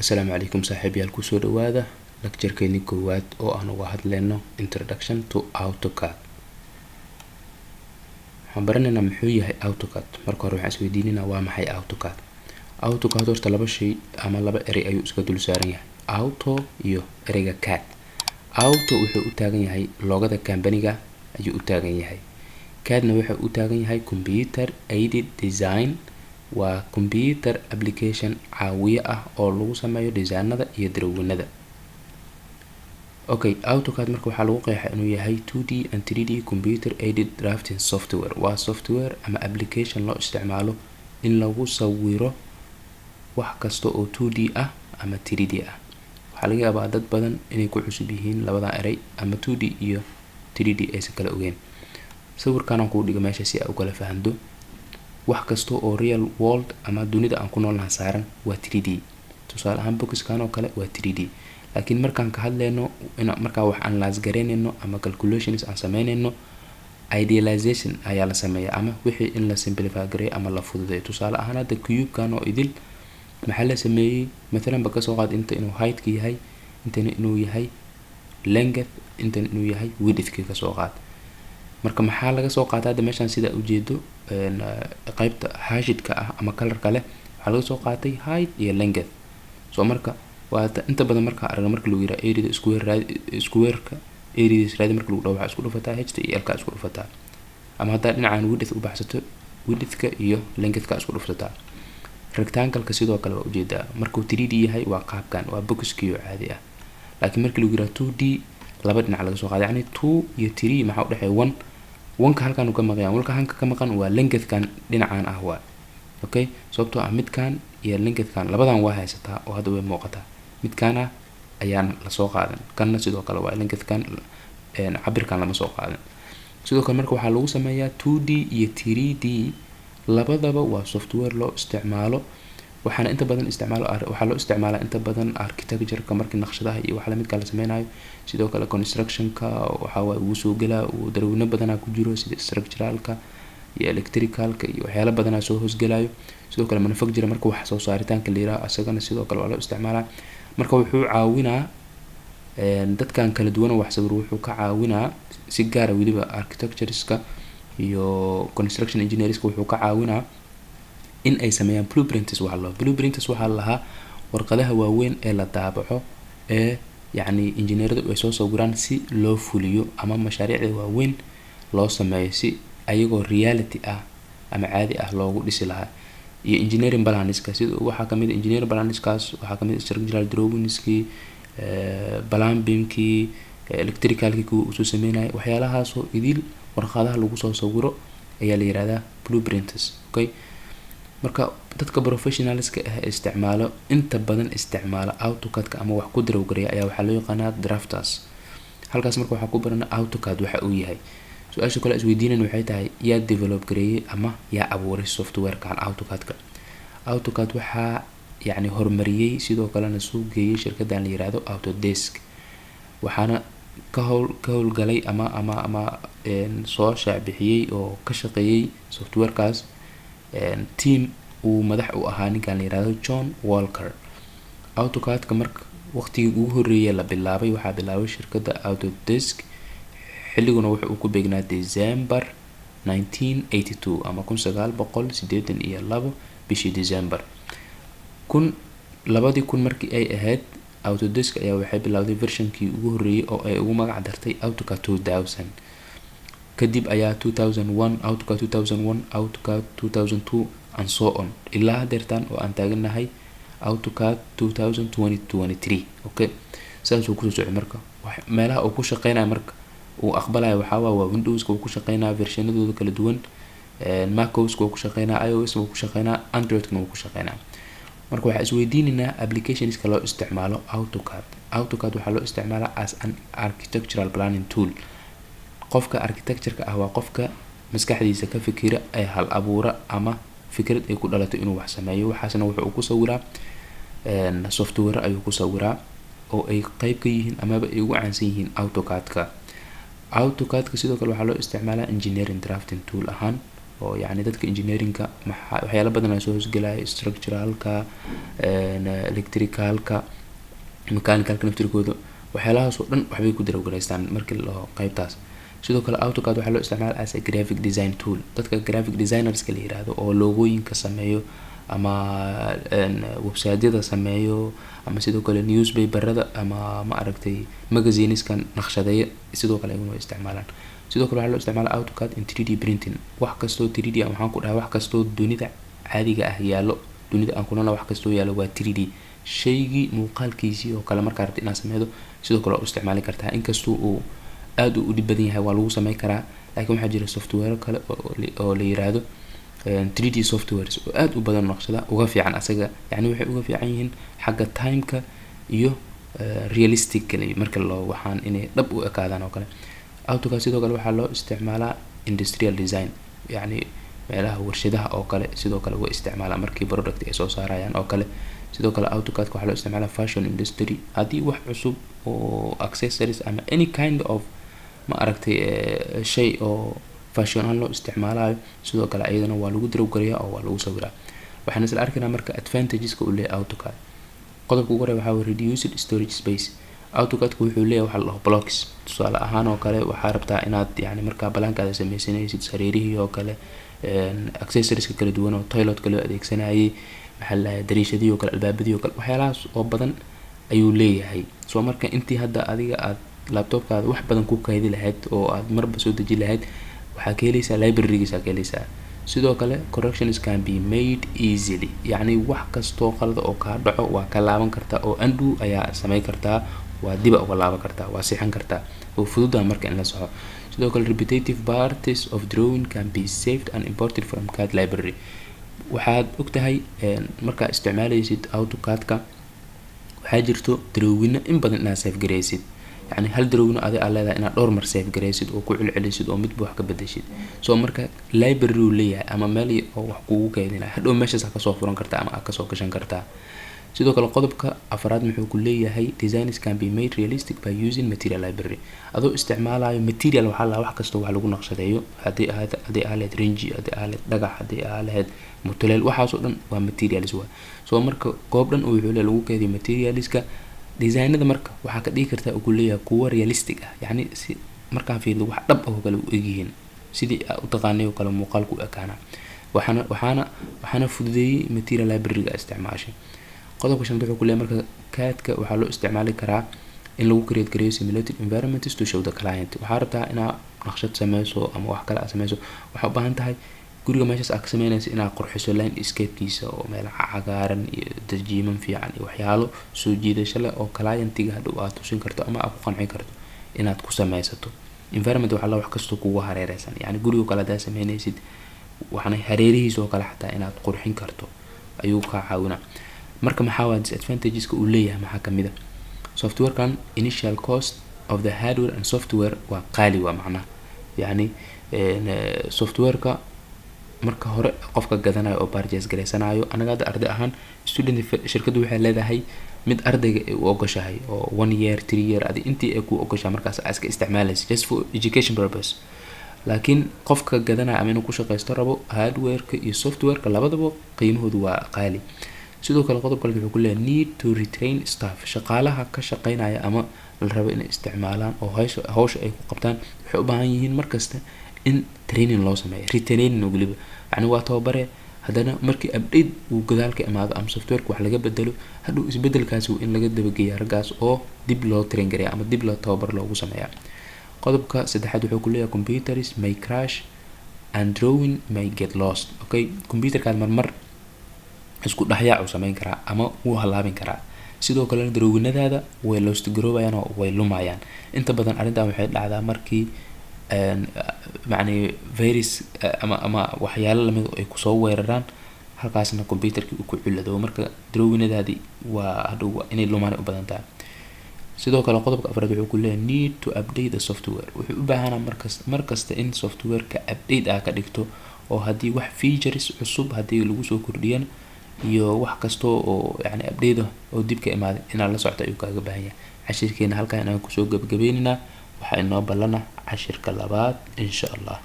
السلام عليكم صاحبيال kusoo dhawaada lecture-keeni koowaad oo aan uga hadlayno introduction to AutoCAD. waxaan baranaynaa muxuu yahay AutoCAD. marka hore waxaan isweydiinaynaa waa maxay AutoCAD. AutoCAD horta laba shay ama laba erey ayuu iska dul saaran yahay, auto iyo ereyga CAD. auto wuxuu u taagan yahay loogada company-ga ayuu u taagan yahay, CAD-na wuxuu u taagan yahay computer aided design. waa computer application caawiye ah oo lagu sameeyo design-nada iyo drawing-nada. okay, AutoCAD marka waxaa lagu qeexaa inuu yahay 2D and 3D computer aided drafting software. waa software ama application loo isticmaalo in lagu sawiro wax kasta oo 2D ah ama 3D ah. waxaa laga yaabaa dad badan inay ku cusub yihiin labada erey ama 2D iyo 3D aysan kala ogeyn. sawirkan aan kuu dhigo meesha si aad u kala fahanto. wax kasta oo real world ama dunida aan ku noolnahay saaran waa 3D. tusaale ahaan boxkan oo kale waa 3D, laakiin markaan ka hadlayno markaa wax analyze gareynayno ama calculations aan sameynayno, idealization ayaa la sameeyaa ama wixii in la simplify gareeyo ama la fududeeyo. tusaale ahaan hadda cube-kan oo idil maxaa la sameeyey, mathalan ba kasoo qaad inta inuu height-ka yahay, intana inuu yahay length, intana inuu yahay width-ka kasoo qaad. marka maxaa laga soo qaataa hadda meeshan sida ujeedo qaybta hashidka ah ama color-ka leh waxaa laga soo qaatay height iyo length. so marka waa inta badan marka aragno marka lagu yiraahdo area square-ka area raadi marka lagu dhaw waxa isku dhufataa h iyo l ka isku dhufataa, ama hadda dhinacan width u baxsato width-ka iyo length-ka isku dhufataa. rectangle-ka sidoo kale waa ujeedaa markuu 3D yahay waa qaabkan, waa box-kiyo caadi ah. laakiin marka lagu yiraahdo 2D laba dhinac laga soo qaaday, yani 2 iyo 3 maxaa u dhaxeeya 1 ka halkan uu ka maqan, walka hanka ka maqan waa length-kan dhinacan ah waa. okay, sababtoo ah midkan iyo length-kan labadan waa haysataa oo hadda way muuqataa, midkana ayaan la soo qaadan, kanna sidoo kale waa length-kan cabirkan lama soo qaadan. sidoo kale marka waxaa lagu sameeyaa 2D iyo 3D labadaba waa software loo isticmaalo. waxaana inta badan waxaa loo isticmaalaa inta badan architecture-ka markii naqshadaha iyo wax la midka la sameynayo. sidoo kale construction-ka waxa waa ugu soo galaa uu darweyno badanaa ku jiro sida structural-ka iyo electrical-ka iyo waxyaalo badanaa soo hoosgalayo. sidoo kale manufacturing marka wax soo saaritaanka la yiraahdo asagana sidoo kale waa loo isticmaalaa. marka wuxuu caawinaa dadkan kala duwan wax sawir wuxuu ka caawinaa si gaar ah weliba architectures-ka iyo construction engineers-ka wuxuu ka caawinaa in ay sameeyaan blueprints. waxaa lahaa warqadaha waaweyn ee la daabaco ee yacni injineeradu ay soo sawiraan si loo fuliyo ama mashaariicda waaweyn loo sameeyo si ayagoo reality ah ama caadi ah loogu dhisi lahaa. iyo engineering plans-ka sida waxaa kamid ah engineering plans-kaas waxaa kamid ah structural drawings-kii, plan beam-kii, electrical-kii kuwa usoo sameynaya. waxyaalahaasoo idil warqadaha lagu soo sawiro ayaa la yiraahdaa blueprints. okay, marka dadka professionals-ka ah isticmaalo inta badan isticmaala AutoCAD-ka ama wax ku darawgareeya ayaa waxaa loo yaqaanaa drafters. halkaas marka waxaa ku barana AutoCAD waxa uu yahay. su-aasha kale isweydiinan waxay tahay yaa develop gareeyay ama yaa abuuray software-kan AutoCAD-ka. AutoCAD waxaa yacni horumariyey sidoo kalena soo geeyay shirkaddan la yiraahdo Autodesk. waxaana ka howlgalay ama soo shaacbixiyey oo ka shaqeeyay software-kaas team uu madax u ahaa ninkan la yiraahdo John Walker. AutoCAD-ka marka waqtigii ugu horeeyay la bilaabay waxaa bilaabay shirkadda Autodesk, xilliguna wuxuu ku beegnaa December 1982 ama 1982 bishii December. 2000 markii ay ahayd Autodesk ayaa waxay bilowday version-kii ugu horeeyay oo ay ugu magac dartay AutoCAD 2000. kadib ayaa 2001 AutoCAD 2001 AutoCAD 2002 and so on ilaa hadeertan oo aan taaganahay AutoCAD 2023. okay, saas uu ku soo socday. marka meelaha uu ku shaqeynayo marka uu aqbalayo waxaa waa Windows-ka uu ku shaqeynaa version-nadooda kala duwan, Mac-OS-ka uu ku shaqeynaa, iOS-ka uu ku shaqeynaa, Android-ka uu ku shaqeynaa. marka waxaa isweydiinaynaa applications-ka loo isticmaalo AutoCAD. AutoCAD waxaa loo isticmaalaa as an architectural planning tool. qofka architecture-ka ah waa qofka maskaxdiisa ka fikira ee hal abuura ama fikrad ay ku dhalato inuu wax sameeyo. waxaasna wuxuu ku sawiraa software ayuu ku sawiraa oo ay qayb ka yihiin amaba ay ugu caansan yihiin AutoCAD-ka. AutoCAD-ka sidoo kale waxaa loo isticmaalaa engineering drafting tool ahaan oo yani dadka engineeringka waxyaalo badan ay soo hosgelaya structuralka electricalka mechanicalka naftirkooda waxyaalahaas oo dhan waxbay ku darowgalaystaan markii loo qaybtaas sidoo kale AutoCAD waxaa loo isticmaalaa as a graphic design tool dadka graphic designers la yiraahdo oo logooyinka sameeyo ama website-yada sameeyo ama sidoo kale newspaper-rada ama ma aragtay magazineskan naqshadeeya sidoo kale ayaguna isticmaalaan sidoo kale waxaa loo isticmaalaa AutoCAD in 3D printing wax kasto 3D ah waxaan ku dhahay wax kasto dunida caadiga ah yaalo dunida aan kuna wax kasto yaalo waa 3D shaygii muuqaalkiisii oo kale marka rabtid inaad sameeyo sidoo kale u isticmaali kartaa inkastoo uu aad u dhib badan yahay waa lagu sameyn karaa laakiin waxaa jira software kale oo la yiraahdo 3D softwares oo aad u badan naqshada uga fiican asaga yani waxay uga fiican yihiin xagga time-ka iyo realistically marka loo waxaan inay dhab u ekaadaan oo kale AutoCAD sidoo kale waxaa loo isticmaalaa industrial design yani meelaha warshadaha oo kale sidoo kale way isticmaalaan markii product ay soo saarayaan oo kale sidoo kale AutoCAD waxaa loo isticmaalaa fashion industry hadii wax cusub oo accessories ama any kind of ma aragtay shay oo fashion aan loo isticmaalayo sidoo kale ayadana waa lagu darowgaliyaa oo waa lagu sawiraa waxaan isla arkaynaa marka advantages-ka uu leeyahay AutoCAD qodobka ugu horeeya waxaa reduced storage space AutoCAD wuxuu leeyahay waxa la dhaho blocks tusaale ahaan oo kale waxaa rabtaa inaad yani marka balaankaada sameysanaysid sariirihii oo kale accessories kala duwan oo toilet kale adeegsanayay waxa la dariishadii oo kale albaabadii oo kale waxyaalahaas oo badan ayuu leeyahay soo marka intii hadda adiga aad laptopkaada wax badan ku kaydin lahayd oo aad marba soo deji lahayd waxaa ka helaysaa library-giisa ka helaysaa sidoo kale corrections can be made easily yani wax kastoo qalad oo ka dhaco waa ka laaban kartaa oo undo ayaa sameyn kartaa waa dib uga laaban kartaa waa sixan kartaa oo fududaa marka in la saxo sidoo kale repetitive parts of drawing can be saved and imported from CAD library waxaad ogtahay markaa isticmaalaysid AutoCAD-ka waxaa jirto drawing in badan inaad save gareysid يعني هل دروينو أدي على هذا إن دور مر سيف جريسد أو كل عليسد أو متبوح كبدشيد سو مركا library ليه أما مالي أو حقوق كيدنا هل أم ماشي ساكا صوفران كرتا أما أكا صوفا كشان كرتا سيدو كلا قضبك أفراد محو كلية هي designs can be made realistic by using material library أدو استعمالها material وحالها وحكستو وحلقو نقشة ديو هدي آلة رينجي هدي آلة دقع هدي آلة متلال وحاسو دن وماتيريال سوا سو مركا قوبرن ويحولي لغو كيدي materialisك design-da marka waxa ka dhigi kartaa ugu leeyahay kuwa realistic ah yani si marka fiiriyo wax dhab ah kale u eegayeen sidii u taqaanay kala muuqaalku ekaana waxaana fududeeyay material library-ga isticmaashay qodobka shan wuxuu ku leeyahay marka CAD-ka waxa loo isticmaali karaa in lagu create gareeyo simulated environments to show the client waxa rabtaa inaad naqshad sameyso ama wax kale sameyso waxa u baahan tahay guriga meeshaas aad ka sameynayso inaad qurxiso landscape-kiisa oo meel cagaaran iyo tarjiiman fiican iyo waxyaalo soo jiidasho leh oo client-iga hadhow aad tusin karto ama aad ku qancin karto inaad ku sameysato environment waxa la wax kasto kugu hareeraysan yani guriga kale aad sameynaysid waxana hareerihiisa oo kale xataa inaad qurxin karto ayuu ka caawinaa marka maxaa waa disadvantages-ka uu leeyahay maxaa kamid ah software-kan initial cost of the hardware and software waa qaali waa macnaha yani software-ka marka hore qofka gadanayo oo purchase gareysanayo anaga arday ahaan student shirkadu waxay leedahay mid ardayga uu ogashahay oo 1 year 3 year adi intii ay ku ogashaa markaas aska isticmaalaysa just for education purpose laakiin qofka gadanayo ama inuu ku shaqeysto rabo hardware-ka iyo software-ka labadaba qiimahoodu waa qaali sidoo kale qodobka wuxuu ku leeyahay need to retrain staff shaqaalaha ka shaqeynaya ama la rabo inay isticmaalaan oo hawsha ay ku qabtaan waxay u baahan yihiin markasta in training loo sameeyo retraining waliba yani waa tababare hadana markii update uu gadaalka imaado ama software-ka wax laga bedelo hadhow isbedelkaas in laga dabageeyo ragaas oo dib loo train gareeyo ama dib loo tababar loogu sameeyo qodobka saddexaad wuxuu ku leeyahay computers may crash and drawing may get lost okay computer-ka marmar isku dhaxyaac uu sameyn karaa ama uu halaabin karaa sidoo kale drawing-nadaada way lost garoobayaan oo way lumayaan inta badan arrintan waxay dhacdaa markii يعني virus ama waxyaalo lamid ay ku soo weeraraan halkaasna computer-kii uu ku cilado marka drawing-nadaadi waa hadhow inay lumaan u badan tahay sidoo kale qodobka afraad wuxuu ku leeyahay need to update the software wuxuu u baahanaa markasta in software-ka update ka dhigto oo hadii wax features cusub hadii lagu soo kordhiyana iyo wax kasto oo yani update oo dib ka imaado inaad la socto ayuu kaaga baahan yahay cashirkeena halkaan aan ku soo gabagabeynina waxaa inoo balana cashirka labaad insha Allah